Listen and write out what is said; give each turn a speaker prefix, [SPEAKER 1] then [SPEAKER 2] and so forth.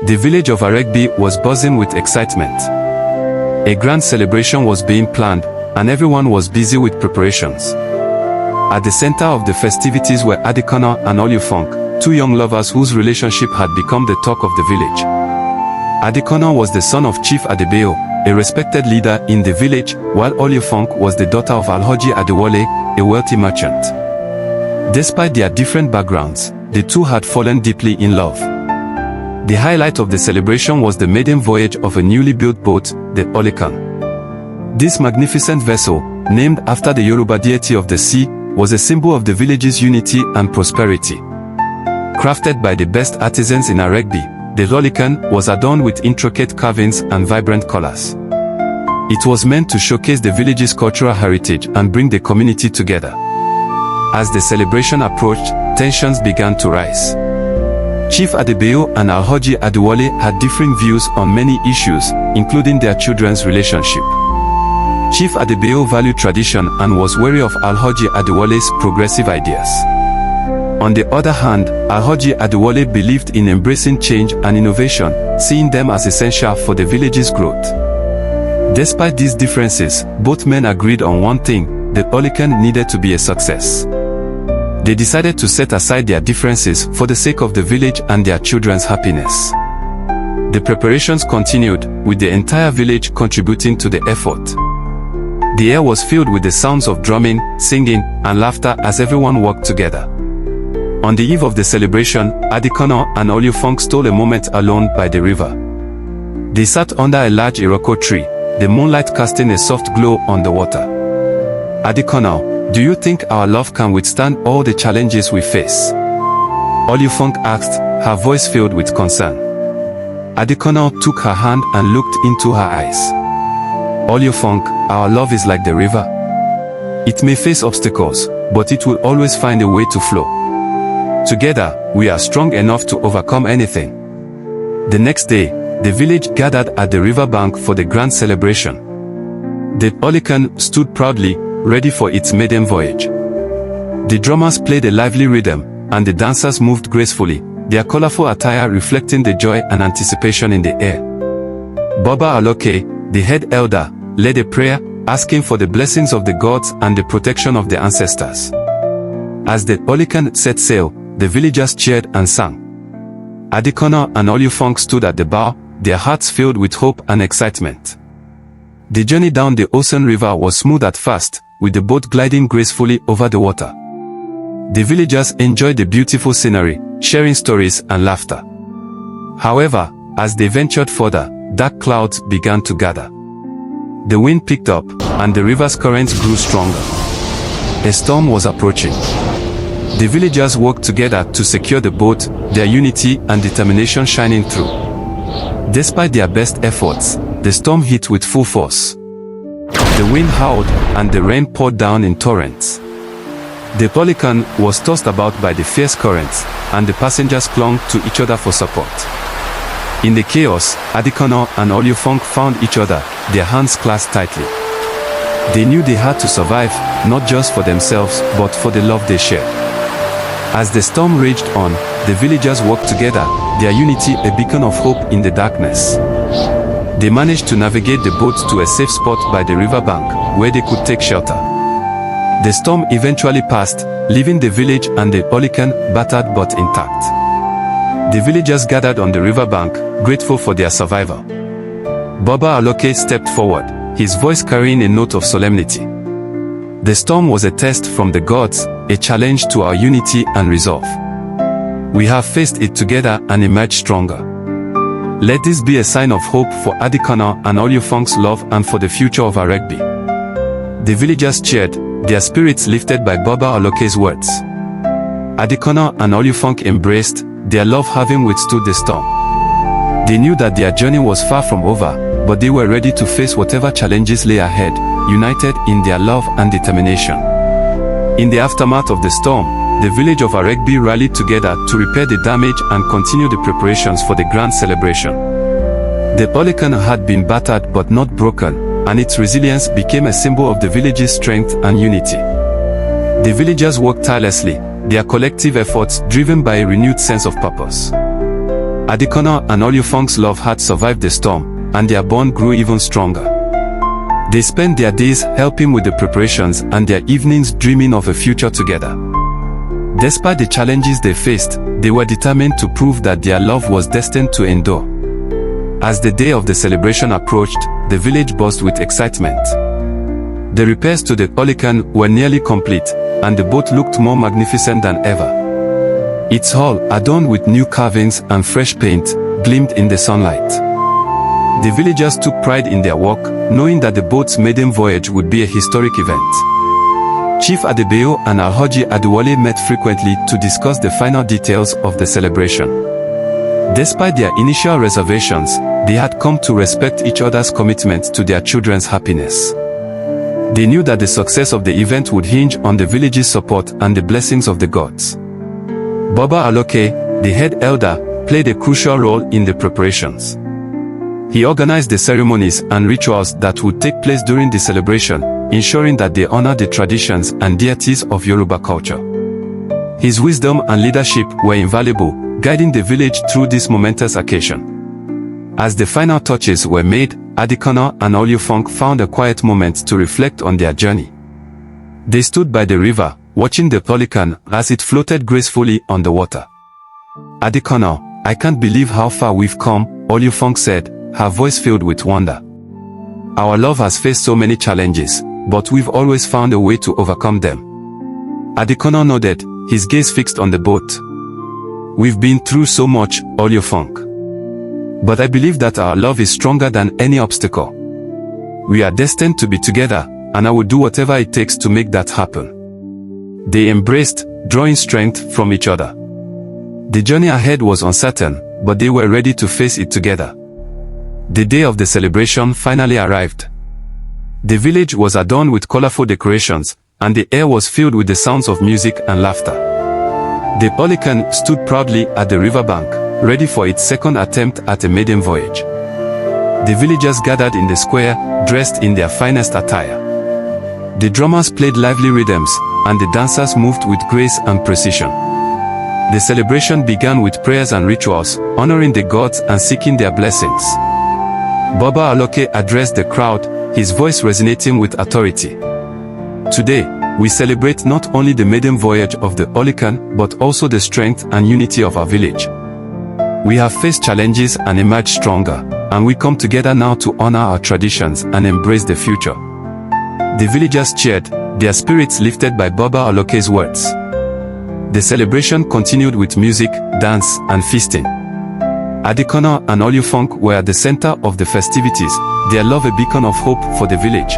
[SPEAKER 1] The village of Aregbi was buzzing with excitement. A grand celebration was being planned, and everyone was busy with preparations. At the center of the festivities were Adekunle and Olufunke, two young lovers whose relationship had become the talk of the village. Adekunle was the son of Chief Adebeo, a respected leader in the village, while Olufunke was the daughter of Alhaji Adewale, a wealthy merchant. Despite their different backgrounds, the two had fallen deeply in love. The highlight of the celebration was the maiden voyage of a newly built boat, the Olokun. This magnificent vessel, named after the Yoruba deity of the sea, was a symbol of the village's unity and prosperity. Crafted by the best artisans in Aregbi, the Olokun was adorned with intricate carvings and vibrant colors. It was meant to showcase the village's cultural heritage and bring the community together. As the celebration approached, tensions began to rise. Chief Adebeo and Alhaji Adewale had differing views on many issues, including their children's relationship. Chief Adebeo valued tradition and was wary of Alhaji Adewale's progressive ideas. On the other hand, Alhaji Adewale believed in embracing change and innovation, seeing them as essential for the village's growth. Despite these differences, both men agreed on one thing: the Olokun needed to be a success. They decided to set aside their differences for the sake of the village and their children's happiness. The preparations continued, with the entire village contributing to the effort. The air was filled with the sounds of drumming, singing, and laughter as everyone worked together. On the eve of the celebration, Adekunle and Olufunke stole a moment alone by the river. They sat under a large iroko tree, the moonlight casting a soft glow on the water. Adekunle, do you think our love can withstand all the challenges we face? Olufunke asked, her voice filled with concern. Adekunle took her hand and looked into her eyes. Olufunke, our love is like the river. It may face obstacles, but it will always find a way to flow. Together, we are strong enough to overcome anything. The next day, the village gathered at the riverbank for the grand celebration. The Olokun stood proudly, ready for its maiden voyage. The drummers played a lively rhythm, and the dancers moved gracefully, their colorful attire reflecting the joy and anticipation in the air. Baba Aloke, the head elder, led a prayer, asking for the blessings of the gods and the protection of the ancestors. As the Olokun set sail, the villagers cheered and sang. Adekunle and Olufunke stood at the bow, their hearts filled with hope and excitement. The journey down the Osun River was smooth at first, with the boat gliding gracefully over the water. The villagers enjoyed the beautiful scenery, sharing stories and laughter. However, as they ventured further, dark clouds began to gather. The wind picked up, and the river's currents grew stronger. A storm was approaching. The villagers worked together to secure the boat, their unity and determination shining through. Despite their best efforts, the storm hit with full force. The wind howled, and the rain poured down in torrents. The Olokun was tossed about by the fierce currents, and the passengers clung to each other for support. In the chaos, Adekunle and Olufunke found each other, their hands clasped tightly. They knew they had to survive, not just for themselves, but for the love they shared. As the storm raged on, the villagers worked together, their unity a beacon of hope in the darkness. They managed to navigate the boat to a safe spot by the riverbank, where they could take shelter. The storm eventually passed, leaving the village and the Olokun battered but intact. The villagers gathered on the riverbank, grateful for their survival. Baba Aloke stepped forward, his voice carrying a note of solemnity. The storm was a test from the gods, a challenge to our unity and resolve. We have faced it together and emerged stronger. Let this be a sign of hope for Adekunle and Olufunke's love and for the future of Aregbi. The villagers cheered, their spirits lifted by Baba Aloke's words. Adekunle and Olufunke embraced, their love having withstood the storm. They knew that their journey was far from over, but they were ready to face whatever challenges lay ahead, united in their love and determination. In the aftermath of the storm, the village of Aregbi rallied together to repair the damage and continue the preparations for the grand celebration. The Olokun had been battered but not broken, and its resilience became a symbol of the village's strength and unity. The villagers worked tirelessly, their collective efforts driven by a renewed sense of purpose. Adekunle and Olufunke's love had survived the storm, and their bond grew even stronger. They spent their days helping with the preparations and their evenings dreaming of a future together. Despite the challenges they faced, they were determined to prove that their love was destined to endure. As the day of the celebration approached, the village buzzed with excitement. The repairs to the Olokun were nearly complete, and the boat looked more magnificent than ever. Its hull, adorned with new carvings and fresh paint, gleamed in the sunlight. The villagers took pride in their work, knowing that the boat's maiden voyage would be a historic event. Chief Adebayo and Alhaji Adewale met frequently to discuss the final details of the celebration. Despite their initial reservations, they had come to respect each other's commitment to their children's happiness. They knew that the success of the event would hinge on the village's support and the blessings of the gods. Baba Aloke, the head elder, played a crucial role in the preparations. He organized the ceremonies and rituals that would take place during the celebration, ensuring that they honor the traditions and deities of Yoruba culture. His wisdom and leadership were invaluable, guiding the village through this momentous occasion. As the final touches were made, Adekunle and Olufunke found a quiet moment to reflect on their journey. They stood by the river, watching the Olokun as it floated gracefully on the water. "Adekunle, I can't believe how far we've come," Olufunke said, her voice filled with wonder. "Our love has faced so many challenges, but we've always found a way to overcome them." Adekunle nodded, his gaze fixed on the boat. "We've been through so much, Olufunke. But I believe that our love is stronger than any obstacle. We are destined to be together, and I will do whatever it takes to make that happen." They embraced, drawing strength from each other. The journey ahead was uncertain, but they were ready to face it together. The day of the celebration finally arrived. The village was adorned with colorful decorations, and the air was filled with the sounds of music and laughter. The Olokun stood proudly at the riverbank, ready for its second attempt at a maiden voyage. The villagers gathered in the square, dressed in their finest attire. The drummers played lively rhythms, and the dancers moved with grace and precision. The celebration began with prayers and rituals, honoring the gods and seeking their blessings. Baba Aloke addressed the crowd, his voice resonating with authority. "Today, we celebrate not only the maiden voyage of the Olokun, but also the strength and unity of our village. We have faced challenges and emerged stronger, and we come together now to honor our traditions and embrace the future." The villagers cheered, their spirits lifted by Baba Aloke's words. The celebration continued with music, dance, and feasting. Adekunle and Olufunke were at the center of the festivities, their love a beacon of hope for the village.